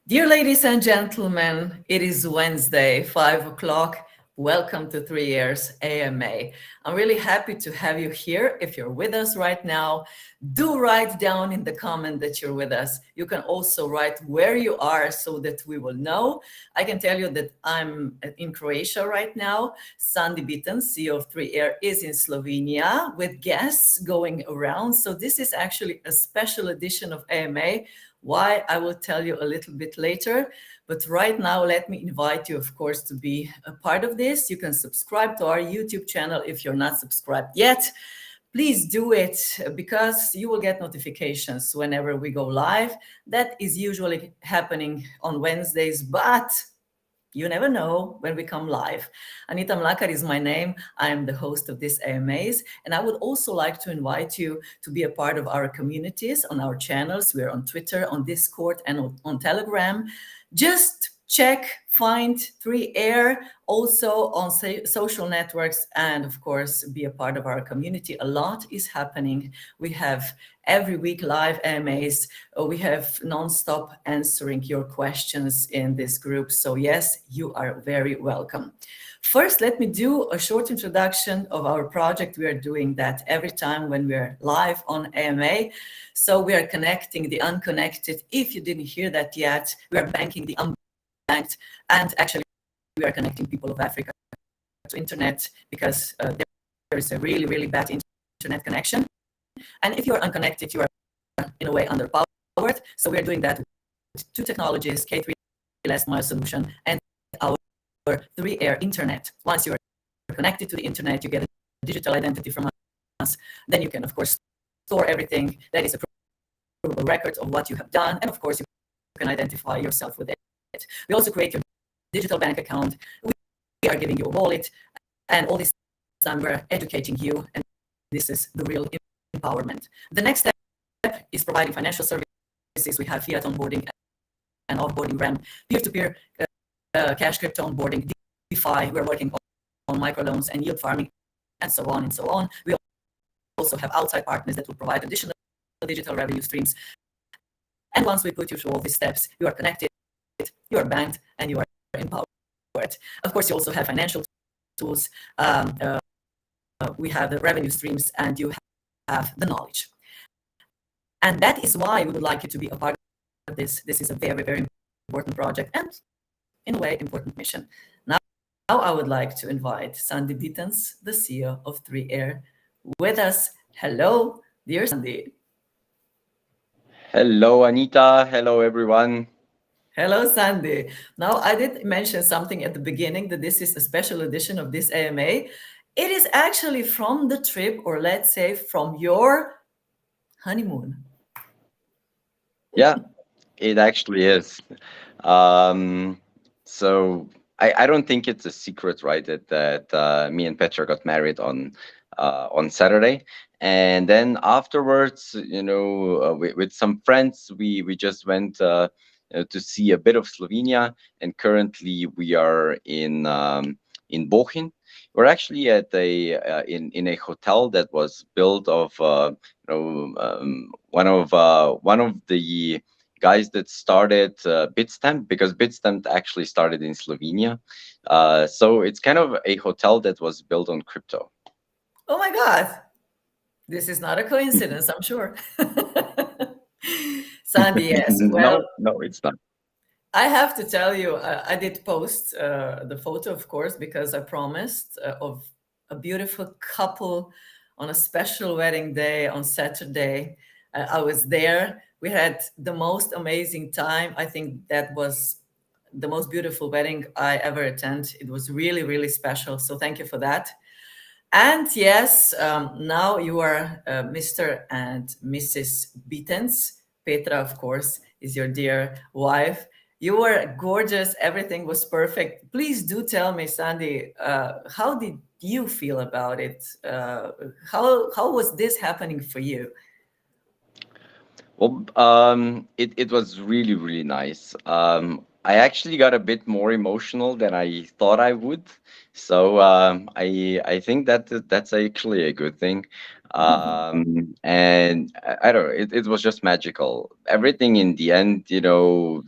Dear ladies and gentlemen, it is Wednesday, 5 o'clock. Welcome to 3 Years AMA. I'm really happy to have you here. If you're with us right now, do write down in the comment that you're with us. You can also write where you are so that we will know. I can tell you that I'm in Croatia right now. Sandi Bitenc, CEO of 3Air, is in Slovenia with guests going around. So this is actually a special edition of AMA. Why, I will tell you a little bit later. But right now, let me invite you, of course, to be a part of this. You can subscribe to our YouTube channel if you're not subscribed yet. Please do it because you will get notifications whenever we go live. That is usually happening on Wednesdays, but you never know when we come live. Anita Mlakar is my name. I am the host of this AMAs. And I would also like to invite you to be a part of our communities on our channels. We're on Twitter, on Discord, and on Telegram. Just check, find 3Air also on social networks, and of course, be a part of our community. A lot is happening. We have every week live AMAs. We have non-stop answering your questions in this group. So yes, you are very welcome. First, let me do a short introduction of our project. We are doing that every time when we're live on AMA. So we are connecting the unconnected. If you didn't hear that yet, we are banking the unbanked. And actually, we are connecting people of Africa to internet because there is a really, really bad internet connection. And if you are unconnected, you are in a way underpowered. So we are doing that with two technologies, K3 last mile solution and our 3Air internet. Once you are connected to the internet, you get a digital identity from us. Then you can, of course, store everything that is a provable record of what you have done. And of course, you can identify yourself with it. We also create your digital bank account. We are giving you a wallet. And all this time we're educating you. And this is the real empowerment. The next step is providing financial services. We have fiat onboarding and offboarding RAM, peer-to-peer cash crypto onboarding, DeFi. We're working on microloans and yield farming, and so on and so on. We also have outside partners that will provide additional digital revenue streams. And once we put you through all these steps, you are connected, you are banked, and you are empowered. Of course, you also have financial tools. We have the revenue streams, and you have the knowledge. And that is why we would like you to be a part of this. This is a very, very important project and, in a way, important mission. Now I would like to invite Sandi Bitenc, the CEO of 3Air, with us. Hello, dear Sandi. Hello, Anita. Hello, everyone. Hello, Sandi. Now, I did mention something at the beginning that this is a special edition of this AMA. It is actually from the trip, or let's say from your honeymoon. Yeah, it actually is. So I don't think it's a secret, right, that me and Petra got married on Saturday, and then afterwards, with some friends, we just went to see a bit of Slovenia, and currently we are in Bohin. We're actually at in a hotel that was built of one of the guys that started Bitstamp, because Bitstamp actually started in Slovenia. So it's kind of a hotel that was built on crypto. Oh my God. This is not a coincidence, I'm sure. Sandi, yes. Well, no, it's not. I have to tell you, I did post the photo, of course, because I promised of a beautiful couple on a special wedding day on Saturday. I was there. We had the most amazing time. I think that was the most beautiful wedding I ever attended. It was really, really special. So thank you for that. And yes, now you are Mr. and Mrs. Bitenc. Petra, of course, is your dear wife. You were gorgeous. Everything was perfect. Please do tell me, Sandi, how did you feel about it? How was this happening for you? Well, it was really, really nice. I actually got a bit more emotional than I thought I would. So I think that that's actually a good thing. And I don't know, it was just magical. Everything in the end,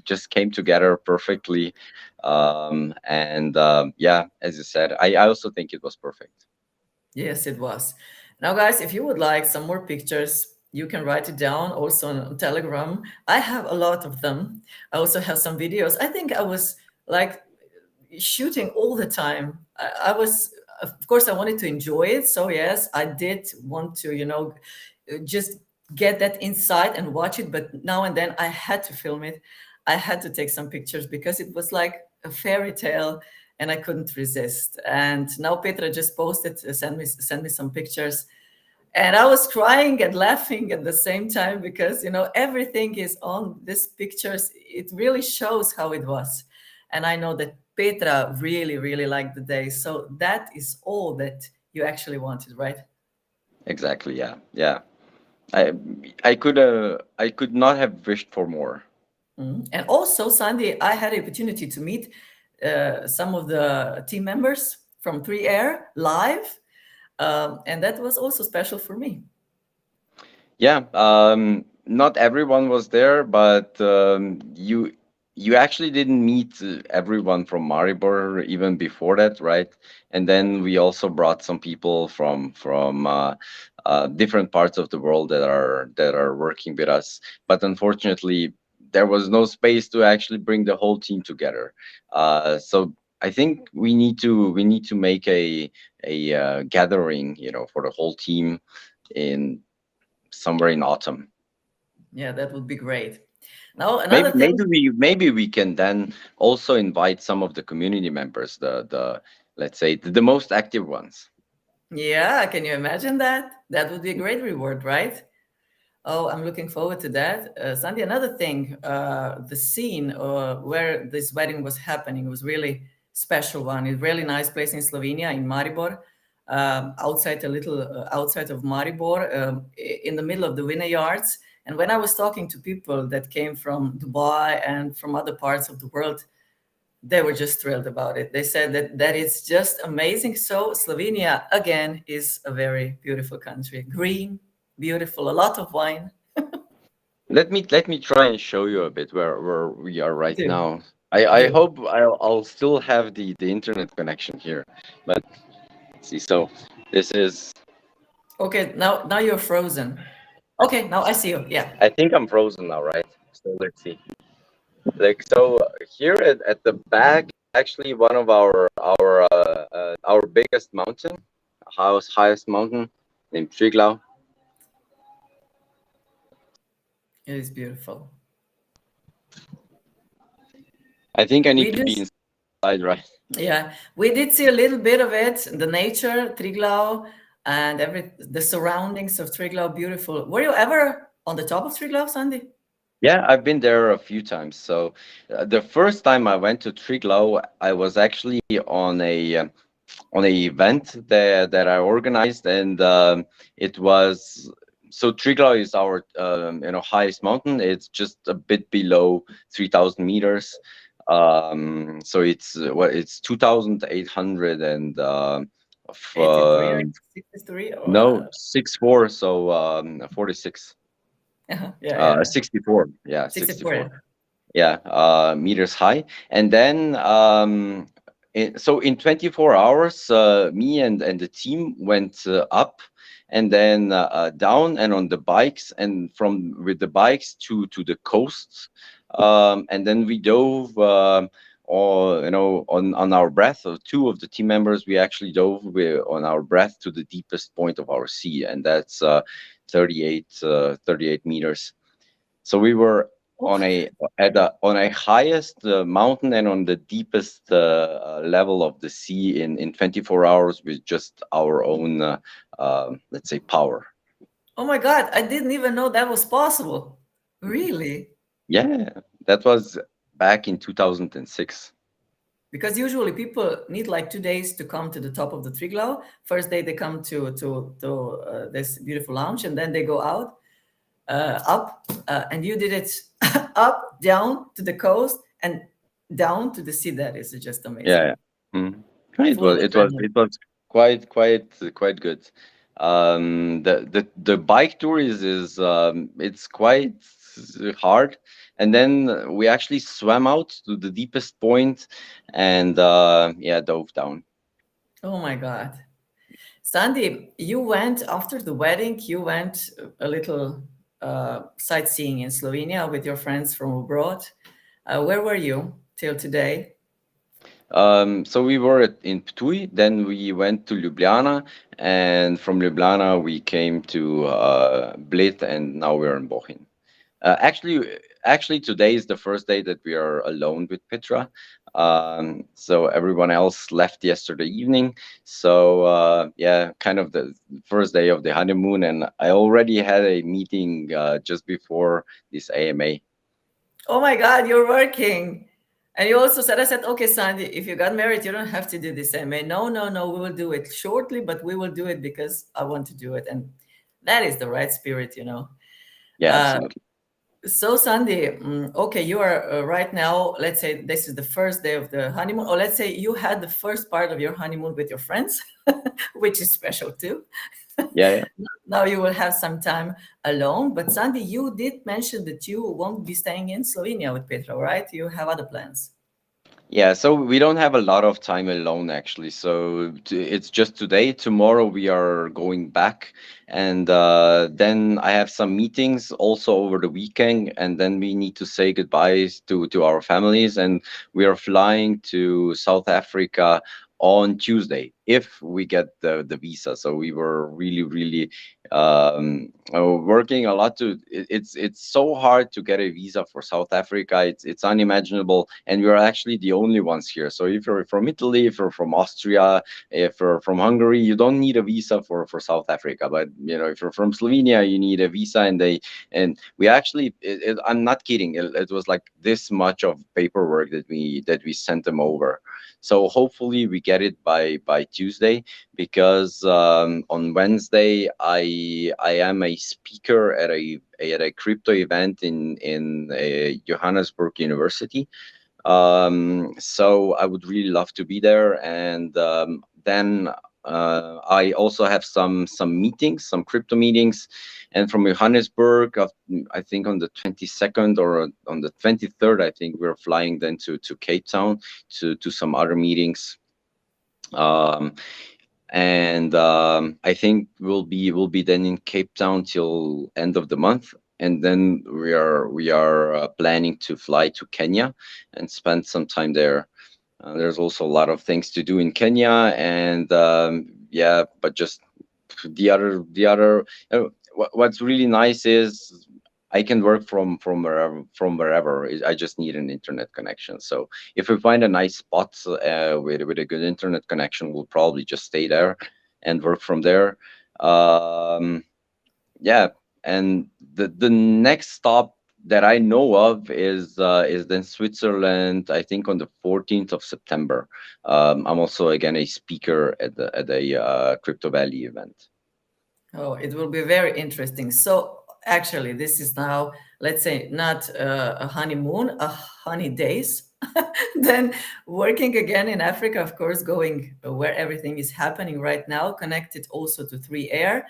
just came together perfectly. And yeah, as you said, I also think it was perfect. Yes, it was. Now, guys, if you would like some more pictures, you can write it down also on Telegram. I have a lot of them. I also have some videos. I think I was like shooting all the time. I was, of course, I wanted to enjoy it. So, yes, I did want to, just get that insight and watch it. But now and then I had to film it. I had to take some pictures because it was like a fairy tale and I couldn't resist. And now Petra just posted, send me some pictures, and I was crying and laughing at the same time because everything is on these pictures. It really shows how it was, and I know that Petra really, really liked the day. So that is all that you actually wanted, right? Exactly. Yeah. Yeah. I I could not have wished for more. Mhm. And also, Sandy, I had the opportunity to meet some of the team members from 3 Air live, and that was also special for me. Yeah, not everyone was there, but you actually didn't meet everyone from Maribor even before that, right? And then we also brought some people from different parts of the world that are working with us. But unfortunately, there was no space to actually bring the whole team together. So I think we need to make a gathering, for the whole team in somewhere in autumn. Yeah, that would be great. Now, Maybe another maybe thing. we can then also invite some of the community members, the let's say the most active ones. Yeah, can you imagine that? That would be a great reward, right? Oh, I'm looking forward to that. Sandy, another thing, the scene where this wedding was happening was really special one. It's a really nice place in Slovenia, in Maribor, outside a little outside of Maribor, in the middle of the vineyards. And when I was talking to people that came from Dubai and from other parts of the world, they were just thrilled about it. They said that it's just amazing. So Slovenia again is a very beautiful country, green, beautiful, a lot of wine. Let me try and show you a bit where we are right Do, now. I do. hope I'll still have the internet connection here, but let's see. So this is. Okay, now you're frozen. Okay, now I see you. Yeah, I think I'm frozen now, right? So let's see. Like so, here at the back, actually one of our biggest mountain, highest mountain, named Triglav. it is beautiful. I think I need We to be just inside, right? Yeah, we did see a little bit of it, the nature, Triglav, and the surroundings of Triglav, beautiful. Were you ever on the top of Triglav, Sandy? Yeah, I've been there a few times. So the first time I went to Triglav, I was actually on a event that I organized, and it was so Triglav is our highest mountain. It's just a bit below 3,000 meters. So it's 2,800 and 83 or 63 or no 64, so 46, yeah. 64, yeah, 64. 64. Yeah. Yeah, meters high. And then so in 24 hours, me and the team went up and then down and on the bikes, and from with the bikes to the coast. And then we dove or on our breath. Of two of the team members, we actually dove on our breath to the deepest point of our sea, and that's 38 meters. So we were Oh, on a highest mountain and on the deepest level of the sea in 24 hours with just our own let's say power. oh my God, I didn't even know that was possible. Really? Yeah, that was back in 2006. Because usually people need like 2 days to come to the top of the Triglav. First day they come to this beautiful lounge, and then they go out up, and you did it up, down to the coast, and down to the sea. That is just Yeah, amazing. yeah. Mhm. It Full was of it was adrenaline. it was quite good. The bike tour is it's quite hard, and then we actually swam out to the deepest point, and yeah, dove down. Oh my God. Sandy, you went after the wedding, you went a little sightseeing in Slovenia with your friends from abroad. Where were you till today? So we were in Ptuj, then we went to Ljubljana, and from Ljubljana we came to Bled, and now we're in Bohin. Actually, today is the first day that we are alone with Petra. So everyone else left yesterday evening. So yeah, kind of the first day of the honeymoon, and I already had a meeting just before this AMA. Oh my God, you're working. And you also said, I said, okay, Sandy, if you got married, you don't have to do this MA. No, no, no, we will do it shortly, but we will do it because I want to do it. And that is the right spirit, you know. Yeah, Uh, absolutely. so, Sandy, okay, you are right now, let's say this is the first day of the honeymoon, or let's say you had the first part of your honeymoon with your friends, which is special too. Yeah, yeah. Now you will have some time alone. But Sandy, you did mention that you won't be staying in Slovenia with Petra, right? You have other plans. Yeah, so we don't have a lot of time alone actually. So it's just today. Tomorrow we are going back, and then I have some meetings also over the weekend, and then we need to say goodbyes to our families, and we are flying to South Africa on Tuesday if we get the visa. So we were really working a lot to it's so hard to get a visa for South Africa. It's unimaginable, and we are actually the only ones here. So if you're from Italy, if you're from Austria, if you're from Hungary, you don't need a visa for South Africa. But you know, if you're from Slovenia, you need a visa, and we actually I'm not kidding. It was like this much of paperwork that we sent them over. So hopefully we get it by Tuesday, because on Wednesday I am a speaker at a crypto event in Johannesburg University. So I would really love to be there, and then I also have some meetings, some crypto meetings, and from Johannesburg, I think on the 22nd or on the 23rd, I think we're flying then to Cape Town to some other meetings. Um, and I think we'll be then in Cape Town till end of the month, and then we are planning to fly to Kenya and spend some time there. There's also a lot of things to do in Kenya, and yeah, but just the other what's really nice is I can work from wherever. I just need an internet connection. So if we find a nice spot with a good internet connection, we'll probably just stay there and work from there. Um, yeah, and the next stop that I know of is then Switzerland. I think on the 14th of September. I'm also again a speaker at a Crypto Valley event. Oh, it will be very interesting. So actually, this is now, let's say, not a honeymoon, a honey days. Then working again in Africa, of course, going where everything is happening right now, connected also to 3 Air.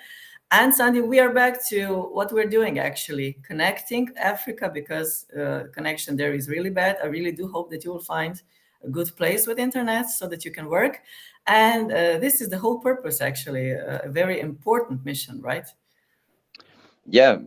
And Sandy, we are back to what we're doing actually, connecting Africa because connection there is really bad. I really do hope that you will find a good place with internet so that you can work. And this is the whole purpose, actually, a very important mission, right? Yeah,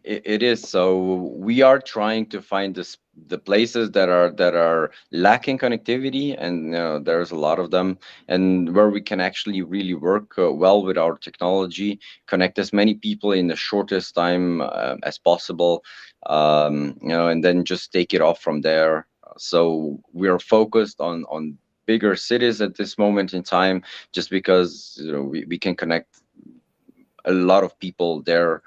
it is. So we are trying to find the places that are lacking connectivity, and there's a lot of them, and where we can actually really work well with our technology, connect as many people in the shortest time as possible, and then just take it off from there. So we are focused on bigger cities at this moment in time, just because we can connect a lot of people there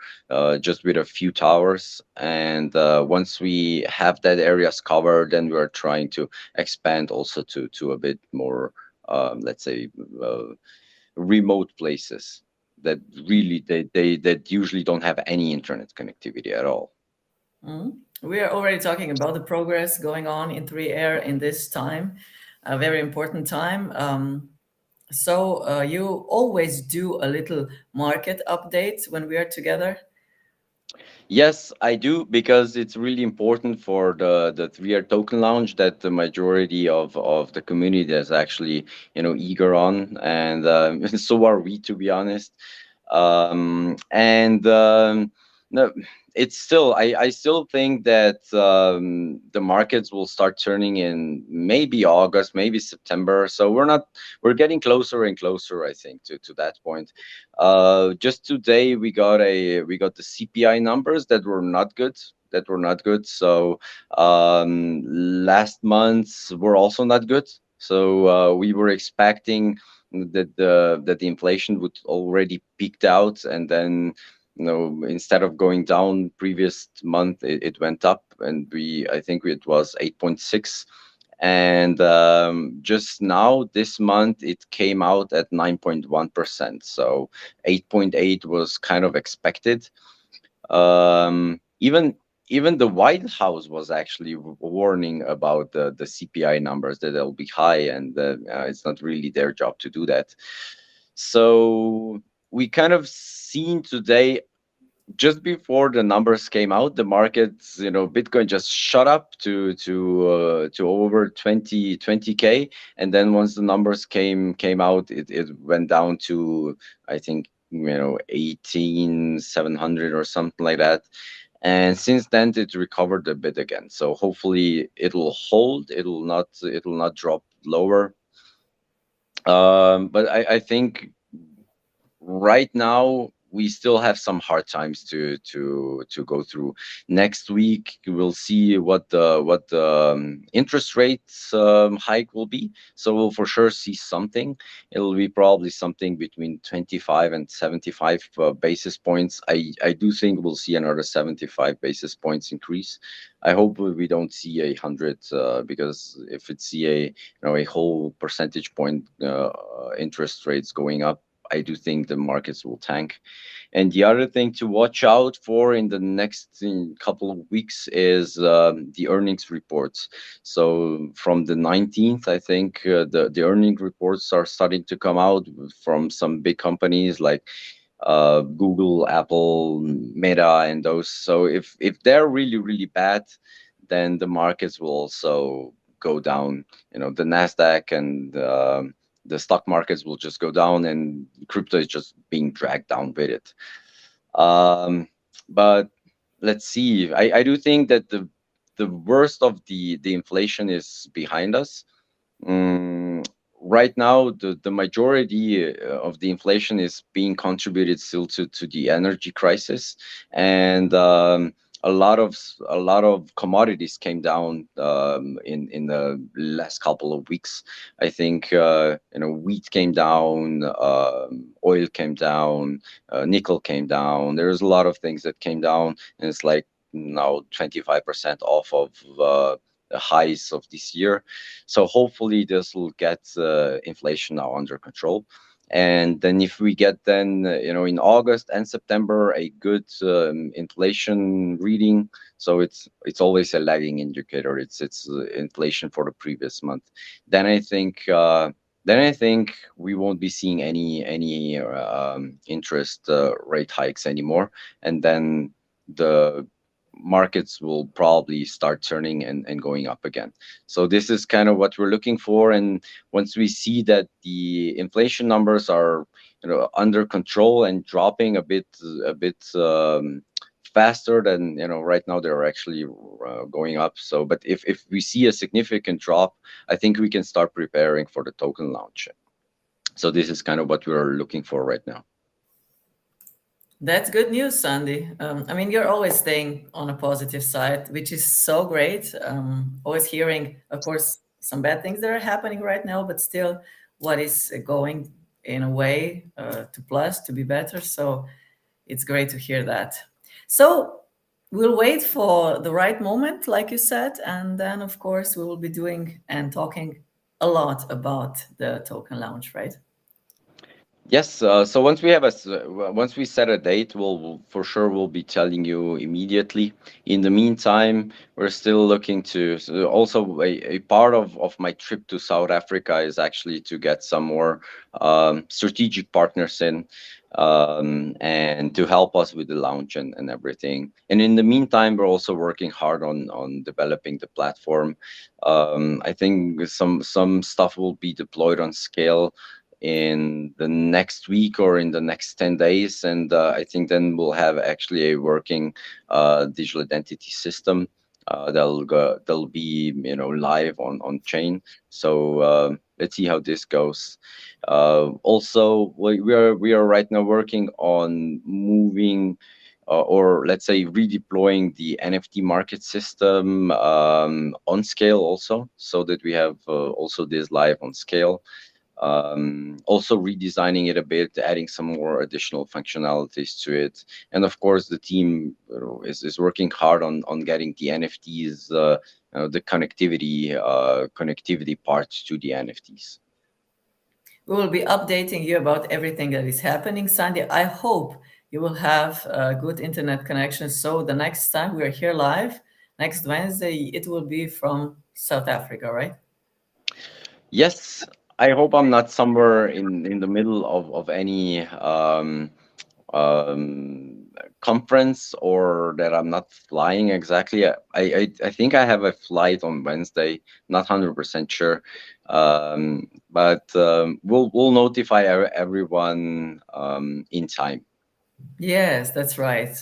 just with a few towers. And once we have that areas covered, then we're trying to expand also to a bit more, let's say, uh, remote places that really that usually don't have any internet connectivity at all. Mhm. We are already talking about the progress going on in 3 Air in this time, a very important time. So you always do a little market update when we are together. Yes, I do, because it's really important for the 3 year token launch that the majority of the community is actually, eager on, and so are we, to be honest. And no, it's still, I still think that the markets will start turning in maybe August, maybe September. So we're getting closer and closer, I think, to that point. Just today we got the CPI numbers that were not good. So last months were also not good. So we were expecting that the inflation would already peaked out, and then, instead of going down previous month, it went up, and I think it was 8.6. And just now this month it came out at 9.1%. So 8.8 was kind of expected. Even the White House was actually warning about the CPI numbers, that they'll be high, and it's not really their job to do that. So we kind of seen today, just before the numbers came out, the markets, Bitcoin just shot up to over 20k, and then once the numbers came out, it went down to, I think, 18,700 or something like that. And since then it recovered a bit again, so hopefully it'll hold, it'll not drop lower. But I think right now we still have some hard times to go through. Next week we'll see what the interest rates hike will be, so we'll for sure see something. It'll be probably something between 25 and 75 basis points. I do think we'll see another 75 basis points increase. I hope we don't see 100, because if it's see a whole percentage point interest rates going up, I do think the markets will tank. And the other thing to watch out for in the next couple of weeks is the earnings reports. So from the 19th, I think the earning reports are starting to come out from some big companies like Google, Apple, Meta, and those. So if they're really really bad, then the markets will also go down. The Nasdaq and the stock markets will just go down, and crypto is just being dragged down with it. Um, but let's see. I do think that the worst of the inflation is behind us. Mm, right now, the majority of the inflation is being contributed still to the energy crisis, and a lot of commodities came down in the last couple of weeks. I think wheat came down, oil came down, nickel came down. There's a lot of things that came down, and it's like now 25% off of the highs of this year. So hopefully this will get inflation now under control. And then if we get then, in August and September, a good inflation reading, so it's always a lagging indicator. It's inflation for the previous month. Then I think we won't be seeing any interest rate hikes anymore, and then the markets will probably start turning and going up again. So this is kind of what we're looking for. And once we see that the inflation numbers are, under control and dropping a bit faster than, right now they're actually going up. So but if we see a significant drop, I think we can start preparing for the token launch. So this is kind of what we're looking for right now. That's good news, Sandy. I mean, you're always staying on a positive side, which is so great. Always hearing, of course, some bad things that are happening right now, but still, what is going in a way to plus, to be better. So it's great to hear that. So we'll wait for the right moment, like you said, and then, of course, we will be doing and talking a lot about the token launch, right? Yes, so once we have once we set a date, for sure we'll be telling you immediately. In the meantime, we're still looking to also a part of my trip to South Africa is actually to get some more strategic partners in, and to help us with the launch and everything. And in the meantime, we're also working hard on developing the platform. I think some stuff will be deployed on scale in the next week or in the next 10 days, and I think then we'll have actually a working digital identity system that'll be live on chain. So let's see how this goes. Also, we are right now working on moving or let's say redeploying the NFT market system on scale also, so that we have also this live on scale. Also redesigning it a bit, adding some more additional functionalities to it, and of course the team is working hard on getting the NFTs, the connectivity parts to the NFTs. We will be updating you about everything that is happening. Sandy, I hope you will have a good internet connection. So the next time we are here live, next Wednesday, it will be from South Africa, right? Yes, I hope I'm not somewhere in the middle of any um, conference, or that I'm not flying exactly. I think I have a flight on Wednesday, not 100% sure. But we'll notify everyone in time. Yes, that's right.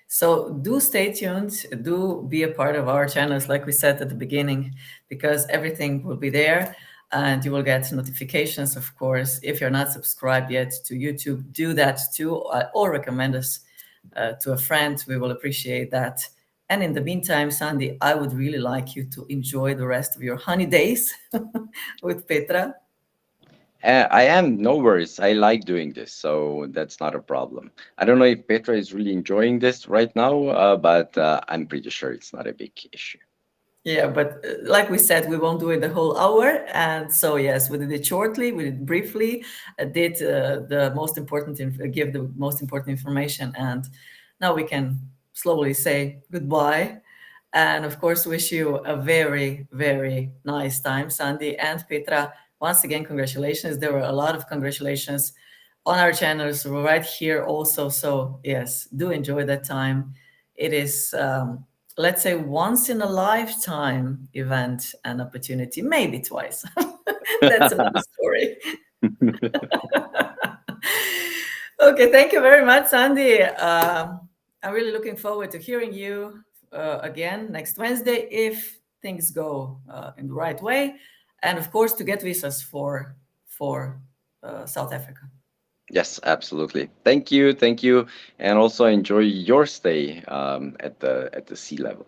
So do stay tuned, do be a part of our channels, like we said at the beginning, because everything will be there and you will get notifications, of course. If you're not subscribed yet to YouTube, do that too, or recommend us to a friend. We will appreciate that. And in the meantime, Sandy, I would really like you to enjoy the rest of your honey days with Petra. I am, no worries. I like doing this, so that's not a problem. I don't know if Petra is really enjoying this right now, but I'm pretty sure it's not a big issue. Yeah, but like we said, we won't do it the whole hour. And so, yes, we did it shortly, we did it briefly, did the most important, give the most important information. And now we can slowly say goodbye. And of course, wish you a very, very nice time, Sandy and Petra. Once again, congratulations. There were a lot of congratulations on our channels right here also. So, yes, do enjoy that time. It is, let's say, once in a lifetime event and opportunity, maybe twice. That's another story. Okay, thank you very much, Sandy. I'm really looking forward to hearing you again next Wednesday if things go in the right way, and of course to get visas for South Africa. Yes, absolutely. Thank you, and also enjoy your stay at the sea level.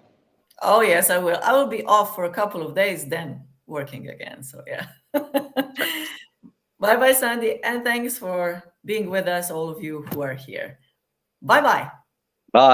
Oh yes, I will. I will be off for a couple of days, then working again. So yeah. Bye bye, Sandy, and thanks for being with us, all of you who are here. Bye bye. Bye.